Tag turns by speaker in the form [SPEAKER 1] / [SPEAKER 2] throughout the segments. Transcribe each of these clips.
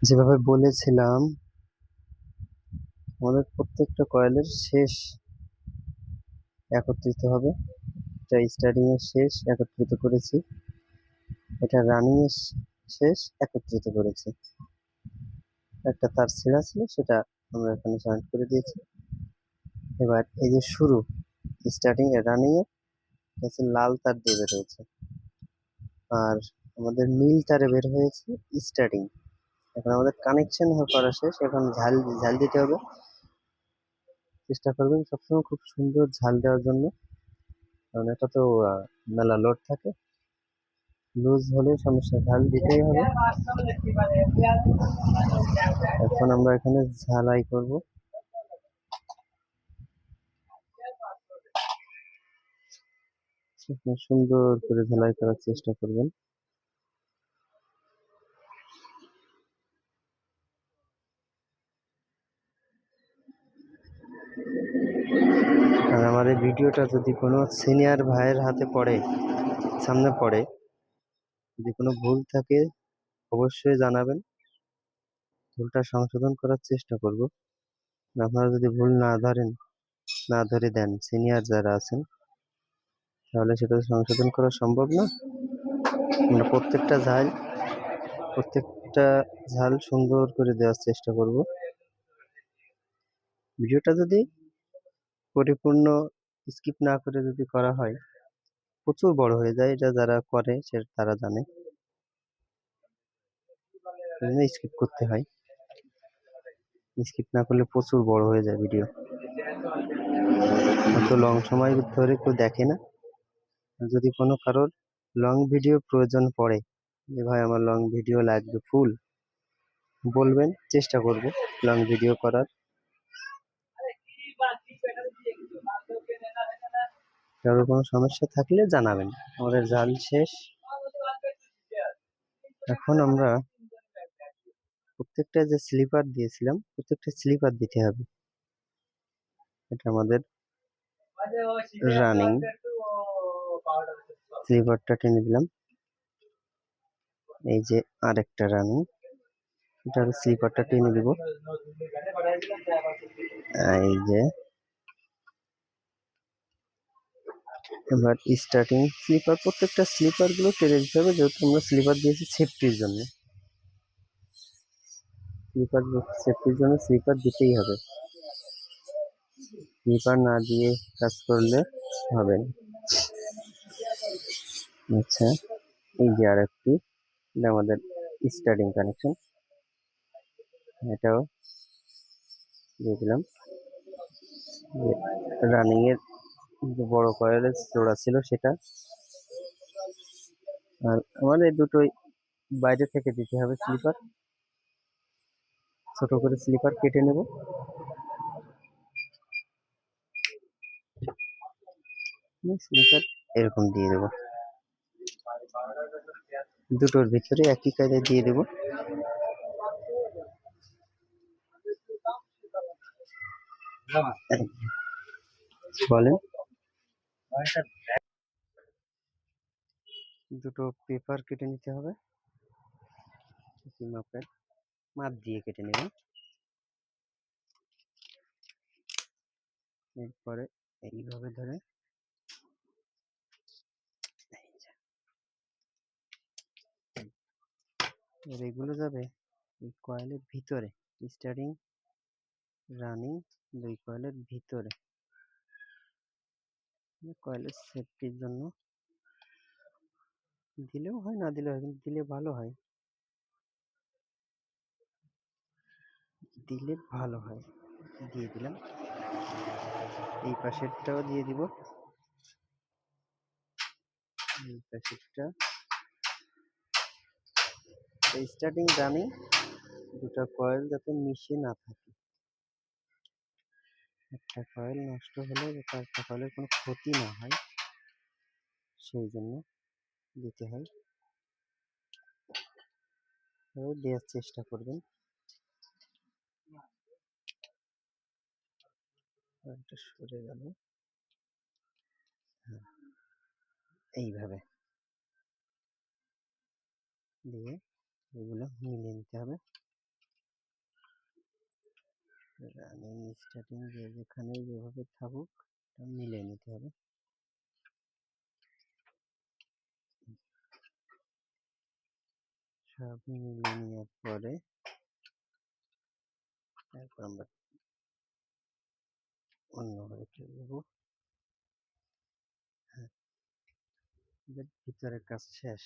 [SPEAKER 1] যেভাবে বলেছিলাম, আমাদের প্রত্যেকটা কয়েলের শেষ একত্রিত হবে। এটা স্টার্টিং এর শেষ একত্রিত করেছি, এটা রানিং এর শেষ একত্রিত করেছি। একটা তার ছেঁড়া ছিল, সেটা আমরা এখানে জয়েন্ট করে দিয়েছি। এবার এই যে শুরু স্টার্টিং এর রানিং এর কাছে লাল তার দিয়ে বের হয়েছে, আর আমাদের নীল তারে বের হয়েছে স্টার্টিং। এখন আমাদের কানেকশন করা শেষ, এখন ঝাল ঝাল দিতে হবে। চেষ্টা করবেন সবসময় খুব সুন্দর ঝাল দেওয়ার জন্য, কারণ এটা তো মেলা লোড থাকে, লুজ হলে সমস্যা, ঝাল দিতেই হবে। এখন আমরা এখানে ঝালাই করব। সুন্দর করে ঝালাই করার চেষ্টা করবেন। আর আমার এই ভিডিওটা যদি কোনো সিনিয়র ভাইয়ের হাতে পড়ে, সামনে পড়ে, যদি কোনো ভুল থাকে অবশ্যই জানাবেন, ভুলটা সংশোধন করার চেষ্টা করব। আপনারা যদি ভুল না ধরে দেন সিনিয়র যারা আছেন, তাহলে সেটা সংশোধন করা সম্ভব না। আমরা প্রত্যেকটা ঝাল সুন্দর করে দেওয়ার চেষ্টা করব। ভিডিওটা যদি পরিপূর্ণ স্কিপ না করে যদি করা হয়, প্রচুর বড় হয়ে যায়। এটা যারা করে সে তারা জানে, স্কিপ করতে হয়। স্কিপ না করলে প্রচুর বড় হয়ে যায় ভিডিও, অত লং সময় ধরে কেউ দেখে না। যদি কোনো কারোর লং ভিডিও প্রয়োজন পড়ে, যে ভাই আমার লং ভিডিও লাগবে ফুল, বলবেন, চেষ্টা করব লং ভিডিও করার। কারোর কোনো সমস্যা থাকলে জানাবেন। আমাদের জাল শেষ। এখন আমরা প্রত্যেকটা যে স্লিপার দিয়েছিলাম, প্রত্যেকটা স্লিপার দিতে হবে। এটা আমাদের রানিং স্লিপারটা টেনে দিলাম। এই যে আরেকটা রানিং, এটার স্লিপারটা টেনে দিব। এই যে এবার স্টার্টিং স্লিপার, প্রত্যেকটা স্লিপার গুলো টেনে দিতে হবে, যেহেতু আমরা স্লিপার দিয়েছি সেফটির জন্য। স্লিপার দিতেই হবে, স্লিপার না দিয়ে কাজ করলে হবে না। আচ্ছা, এই যে আর একটি, এটা আমাদের স্টার্টিং কানেকশন, এটাও দিয়ে দিলাম। রানিং এর যে বড় কয়েলের জোড়া ছিল সেটা, আর আমাদের দুটোই বাইরে থেকে দিতে হবে স্লিপার। ছোট করে স্লিপার কেটে নেব। স্লিপার এরকম দিয়ে দেবো, দুটোর ভিতরে একই কায়দায় দিয়ে দেবো। বলেন, দুটো পেপার কেটে নিতে হবে, মাপের মাপ দিয়ে কেটে নেবেন। এরপরে এইভাবে ধরে এগুলো যাবে এই কয়েলের ভিতরে, স্টার্টিং রানিং দুই কয়েলের ভিতরে। কয়েলের সেফটির জন্য দিলেও হয়, না দিলেও হয়, কিন্তু দিলে ভালো হয়, দিলে ভালো হয়। দিয়ে দিলাম, এই পাশেরটাও দিয়ে দিব, এই পাশেরটা। স্টার্টিং রানিং দুটো কয়েল যাতে মিশে না থাকে, একটা কয়েল নষ্ট হলে একটা কয়েলের কোনো ক্ষতি না হয়, সেই জন্য দিতে হয়। দেওয়ার চেষ্টা করবেন। এটা সরে গেল, হ্যাঁ, এইভাবে দিয়ে এগুলো মিলিয়ে নিতে হবে। স্টার্টিং যেখানে যেভাবে থাকুক মিলিয়ে নিতে হবে। সব মিলিয়ে নেওয়ার পরে তারপর আমরা অন্যভাবে চলে যাবো। হ্যাঁ, ভিতরের কাজ শেষ।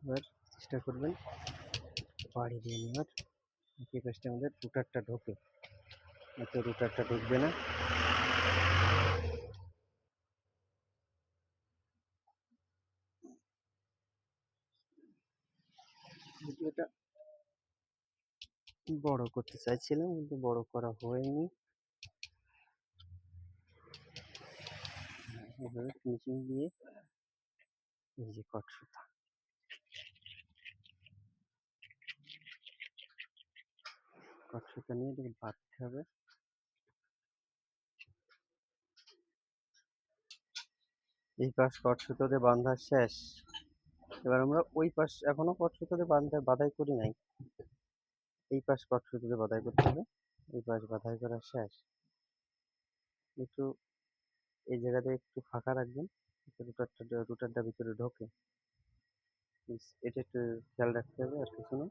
[SPEAKER 1] এবার চেষ্টা করবেন বাড়ি দিয়ে নেওয়ার। এই কাজটা আমাদের রুটারটা ঢোকে, এত রুটারটা ঢুকবে না। ভিডিওটা বড় করতে চাইছিলাম কিন্তু বড় করা হয়নি। এভাবে ফিনিশিং দিয়ে এই যে কট সুতা, কট সুতা নিয়ে এটাকে বাঁধতে হবে। এই পাশ কট সুতোতে বাঁধা শেষ। এবার আমরা ওই পাশ এখনো কট সুতোতে বাঁধাই করি নাই। এই পাশ কট সুতোতে বাঁধাই করতে হবে। এই পাশ বাঁধাই করা শেষ। একটু এই জায়গাতে একটু ফাঁকা রাখবেন, রুটারটা ভিতরে ঢোকে। এটা একটু খেয়াল রাখতে হবে, আর কিছু না।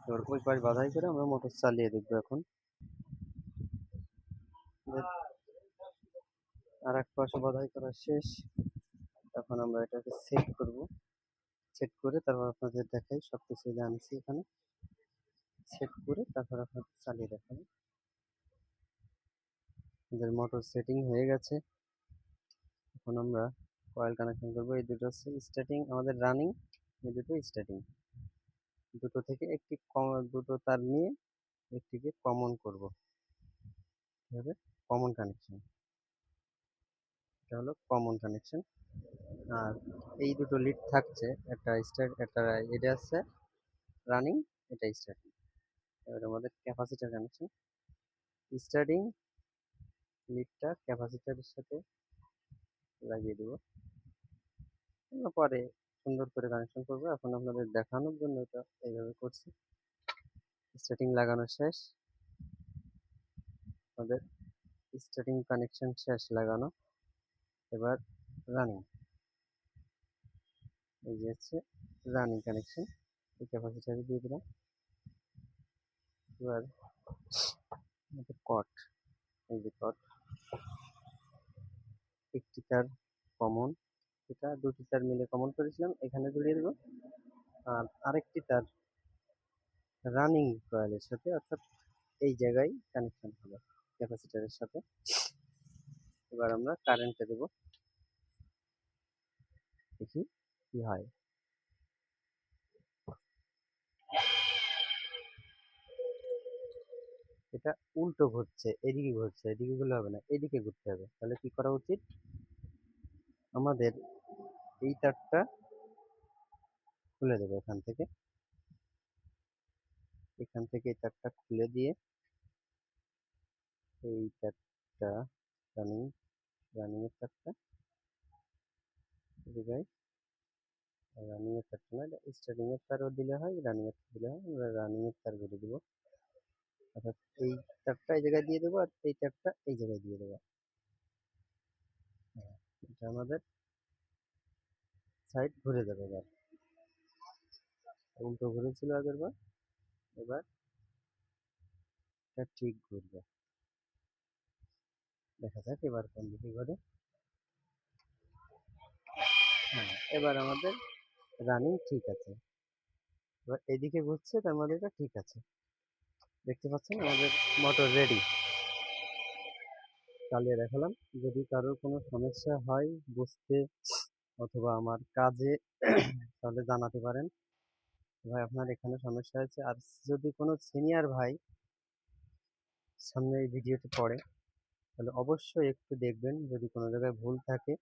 [SPEAKER 1] এবার ওই পাশ বাঁধাই করে আমরা মোটর চালিয়ে দেখবো এখন। আর এক পাশে বাঁধাই করা শেষ। এখন আমরা এটাকে সেট করব। সেট করে তারপর আপনাদের দেখাই সবকিছু জানছি এখানে। সেট করে তারপর আপনাদের চালিয়ে দেখাবো। আমাদের মোটর সেটিং হয়ে গেছে। এখন আমরা কয়েল কানেকশন করবো। এই দুটো হচ্ছে স্টার্টিং, আমাদের রানিং। এই দুটো স্টার্টিং। দুটো থেকে একটি দুটো তার নিয়ে একটিকে কমন করব। এভাবে কমন কানেকশন, এটা হলো কমন কানেকশন। আর এই দুটো লিড থাকছে, একটা একটা এটা আছে রানিং, এটা স্টার্টিং। এবার আমাদের ক্যাপাসিটার কানেকশন। স্টার্টিং লিডটা ক্যাপাসিটারের সাথে লাগিয়ে দেবো, পরে সুন্দর করে কানেকশন করবো। এখন আপনাদের দেখানোর জন্য এটা এইভাবে করছি। স্টার্টিং লাগানো শেষ, আমাদের স্টার্টিং কানেকশন শেষ লাগানো। এবার রানিং, এই যে হচ্ছে রানিং কানেকশন, এই ক্যাপাসিটারে দিয়ে দিলাম। এবার আমাদের কট, এই যে কট, একটি তার কমন, এটা দুটি তার মিলে কমন করেছিলাম, এখানে জড়িয়ে দেবো। আর আরেকটি তার রানিং কয়েলের সাথে, অর্থাৎ এই জায়গায় কানেকশন হবে ক্যাপাসিটারের সাথে। এবার আমরা কারেন্টে দেব, দেখি কি হয়। এটা উল্টো ঘুরছে, এদিকে ঘুরছে, এদিকে ঘুরলে হবে না, এদিকে ঘুরতে হবে। তাহলে কি করা উচিত, আমাদের এই তারটা খুলে দেবো এখান থেকে। এখান থেকে এই তারটা খুলে দিয়ে এই তারটা রানিং, রানিং এর তারটা জায়গায়, রানিং এর তারটা না, স্টার্টিং এর তারও দিলে হয়, রানিং এর তার দিলে হয়। আমরা রানিং এর তার বলে দেবো, অর্থাৎ এই তারটা এই জায়গায় দিয়ে দেবো আর এই তারটা এই জায়গায় দিয়ে দেবো। এটা আমাদের সাইড ঘুরে যাবে। এবার উল্টো ঘুরেছিল আগের বার, এবার এটা ঠিক ঘুরবে। দেখা যাক এবার কোন দিকে ঘুরে। হ্যাঁ, এবার আমাদের রানিং ঠিক আছে। এবার এদিকে ঘুরছে, তার মানে এটা ঠিক আছে। দেখতে পাচ্ছেন আমাদের মোটর রেডি। চালিয়ে দেখালাম। যদি কারোর কোনো সমস্যা হয় বুঝতে অথবা আমার কাজে, তাহলে জানাতে পারেন ভাই আপনার এখানে সমস্যা হয়েছে। আর যদি কোনো সিনিয়র ভাই সামনে এই ভিডিওটি পড়ে, তাহলে অবশ্যই একটু দেখবেন, যদি কোনো জায়গায় ভুল থাকে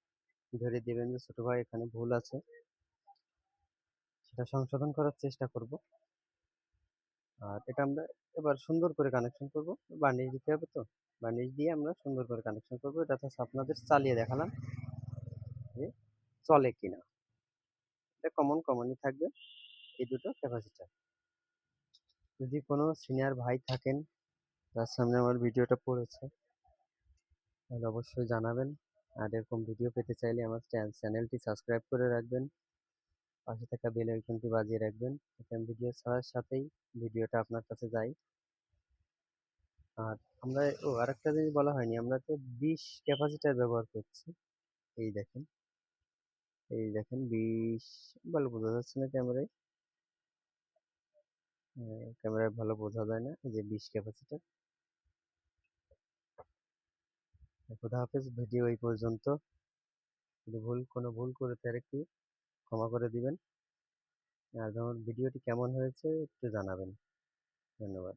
[SPEAKER 1] ধরে দেবেন যে ছোট ভাই এখানে ভুল আছে, সেটা সংশোধন করার চেষ্টা করব। আর এটা আমরা এবার সুন্দর করে কানেকশন করব। বার্নিশ দিতে হবে, তো বার্নিশ দিয়ে আমরা সুন্দর করে কানেকশন করব। এটা হচ্ছে আপনাদের চালিয়ে দেখালাম যে চলে কিনা। এটা কমনই থাকবে এই দুটো ক্যাপাসিটার। যদি কোনো সিনিয়র ভাই থাকেন তার সামনে আমার ভিডিওটা পড়েছে, তাহলে অবশ্যই জানাবেন। আর এরকম ভিডিও পেতে চাইলে আমার চ্যানেলটি সাবস্ক্রাইব করে রাখবেন, পাশে থাকা বেল আইকনটি বাজিয়ে রাখবেন, যাতে আমি ভিডিও ছাড়ার সাথেই ভিডিওটা আপনার কাছে যায়। আর আমরা আরেকটা জিনিস বলা হয়নি, আমরা তো 20 ক্যাপাসিটার ব্যবহার করছি। এই দেখেন, 20, ভালো বোঝা যাচ্ছে না ক্যামেরায়, ক্যামেরায় ভালো বোঝা যায় না, এই যে 20 ক্যাপাসিটার। খোদা হাফেজ, ভিডিও এই পর্যন্ত। যদি কোনো ভুল করে তার একটু ক্ষমা করে দিবেন। আর আমার ভিডিওটি কেমন হয়েছে একটু জানাবেন। ধন্যবাদ।